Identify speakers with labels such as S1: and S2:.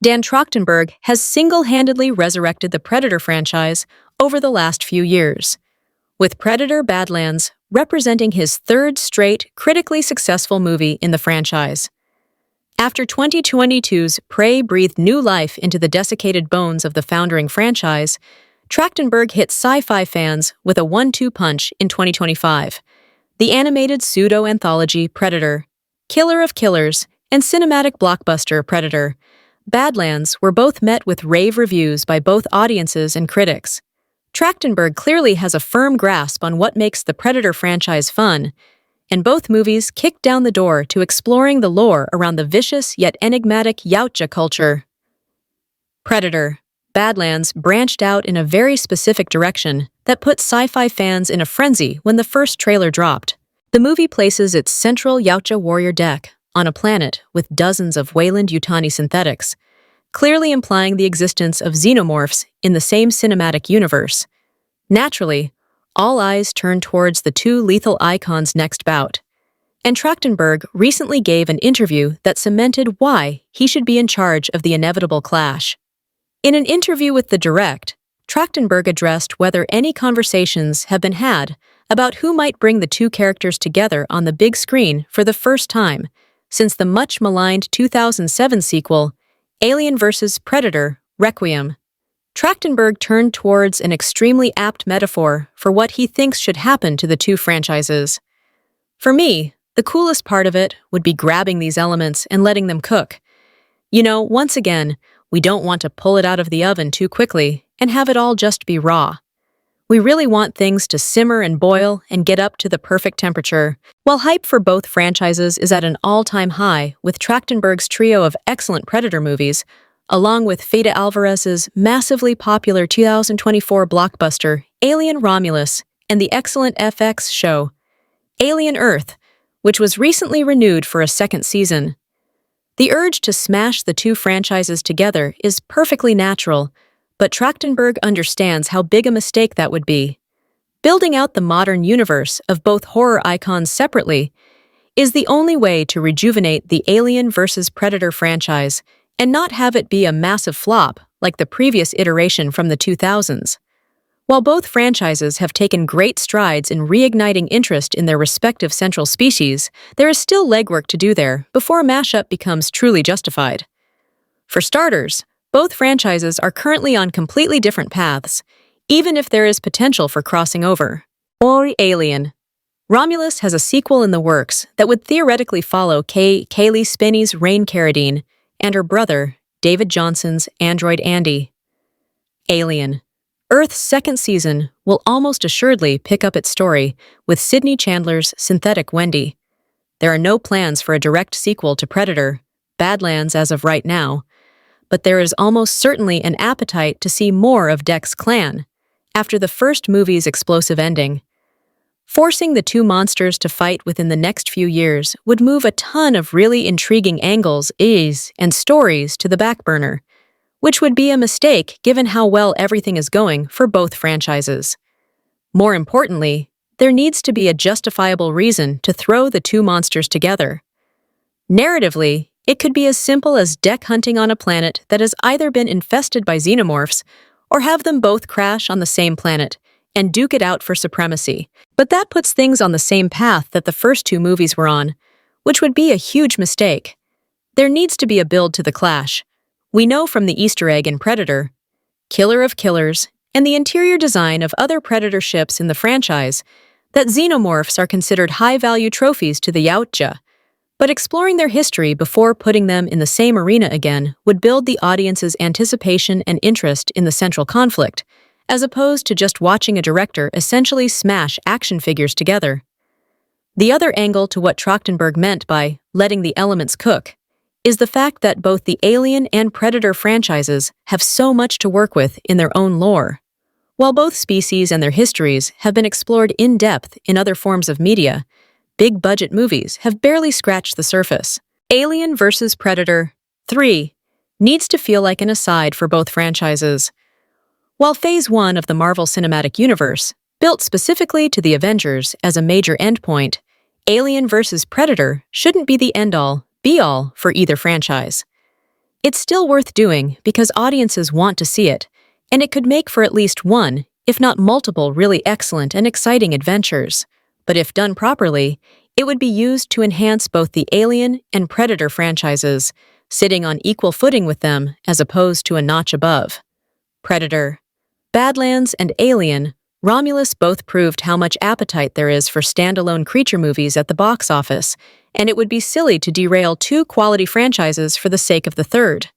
S1: Dan Trachtenberg has single-handedly resurrected the Predator franchise over the last few years, with Predator Badlands representing his third straight critically successful movie in the franchise. After 2022's Prey breathed new life into the desiccated bones of the foundering franchise, Trachtenberg hit sci-fi fans with a 1-2 punch in 2025. The animated pseudo-anthology Predator, Killer of Killers, and cinematic blockbuster Predator, Badlands were both met with rave reviews by both audiences and critics. Trachtenberg clearly has a firm grasp on what makes the Predator franchise fun, and both movies kicked down the door to exploring the lore around the vicious yet enigmatic Yautja culture. Predator, Badlands branched out in a very specific direction that put sci-fi fans in a frenzy when the first trailer dropped. The movie places its central Yautja warrior deck on a planet with dozens of Weyland-Yutani synthetics, clearly implying the existence of xenomorphs in the same cinematic universe. Naturally, all eyes turn towards the two lethal icons' next bout, and Trachtenberg recently gave an interview that cemented why he should be in charge of the inevitable clash. In an interview with The Direct, Trachtenberg addressed whether any conversations have been had about who might bring the two characters together on the big screen for the first time since the much-maligned 2007 sequel, Alien vs. Predator: Requiem. Trachtenberg turned towards an extremely apt metaphor for what he thinks should happen to the two franchises. For me, the coolest part of it would be grabbing these elements and letting them cook. Once again, we don't want to pull it out of the oven too quickly and have it all just be raw. We really want things to simmer and boil and get up to the perfect temperature. While hype for both franchises is at an all-time high with Trachtenberg's trio of excellent Predator movies, along with Fede Alvarez's massively popular 2024 blockbuster Alien Romulus and the excellent FX show Alien Earth, which was recently renewed for a second season. The urge to smash the two franchises together is perfectly natural, but Trachtenberg understands how big a mistake that would be. Building out the modern universe of both horror icons separately is the only way to rejuvenate the Alien vs. Predator franchise and not have it be a massive flop like the previous iteration from the 2000s. While both franchises have taken great strides in reigniting interest in their respective central species, there is still legwork to do there before a mashup becomes truly justified. For starters, both franchises are currently on completely different paths, even if there is potential for crossing over. Or Alien. Romulus has a sequel in the works that would theoretically follow Kaylee Spinney's Rain Carradine and her brother, David Johnson's android Andy. Alien. Earth's second season will almost assuredly pick up its story with Sidney Chandler's synthetic Wendy. There are no plans for a direct sequel to Predator, Badlands as of right now, but there is almost certainly an appetite to see more of Deck's clan after the first movie's explosive ending. Forcing the two monsters to fight within the next few years would move a ton of really intriguing angles, and stories to the back burner, which would be a mistake given how well everything is going for both franchises. More importantly, there needs to be a justifiable reason to throw the two monsters together. Narratively, it could be as simple as Deck hunting on a planet that has either been infested by xenomorphs or have them both crash on the same planet and duke it out for supremacy. But that puts things on the same path that the first two movies were on, which would be a huge mistake. There needs to be a build to the clash. We know from the Easter egg in Predator, Killer of Killers, and the interior design of other Predator ships in the franchise that xenomorphs are considered high-value trophies to the Yautja. But exploring their history before putting them in the same arena again would build the audience's anticipation and interest in the central conflict, as opposed to just watching a director essentially smash action figures together. The other angle to what Trachtenberg meant by letting the elements cook is the fact that both the Alien and Predator franchises have so much to work with in their own lore. While both species and their histories have been explored in depth in other forms of media, big-budget movies have barely scratched the surface. Alien vs. Predator 3 needs to feel like an aside for both franchises. While Phase 1 of the Marvel Cinematic Universe, built specifically to the Avengers as a major endpoint, Alien vs. Predator shouldn't be the end-all, be-all for either franchise. It's still worth doing because audiences want to see it, and it could make for at least one, if not multiple, really excellent and exciting adventures. But if done properly, it would be used to enhance both the Alien and Predator franchises, sitting on equal footing with them as opposed to a notch above. Predator, Badlands, and Alien, Romulus both proved how much appetite there is for standalone creature movies at the box office, and it would be silly to derail two quality franchises for the sake of the third.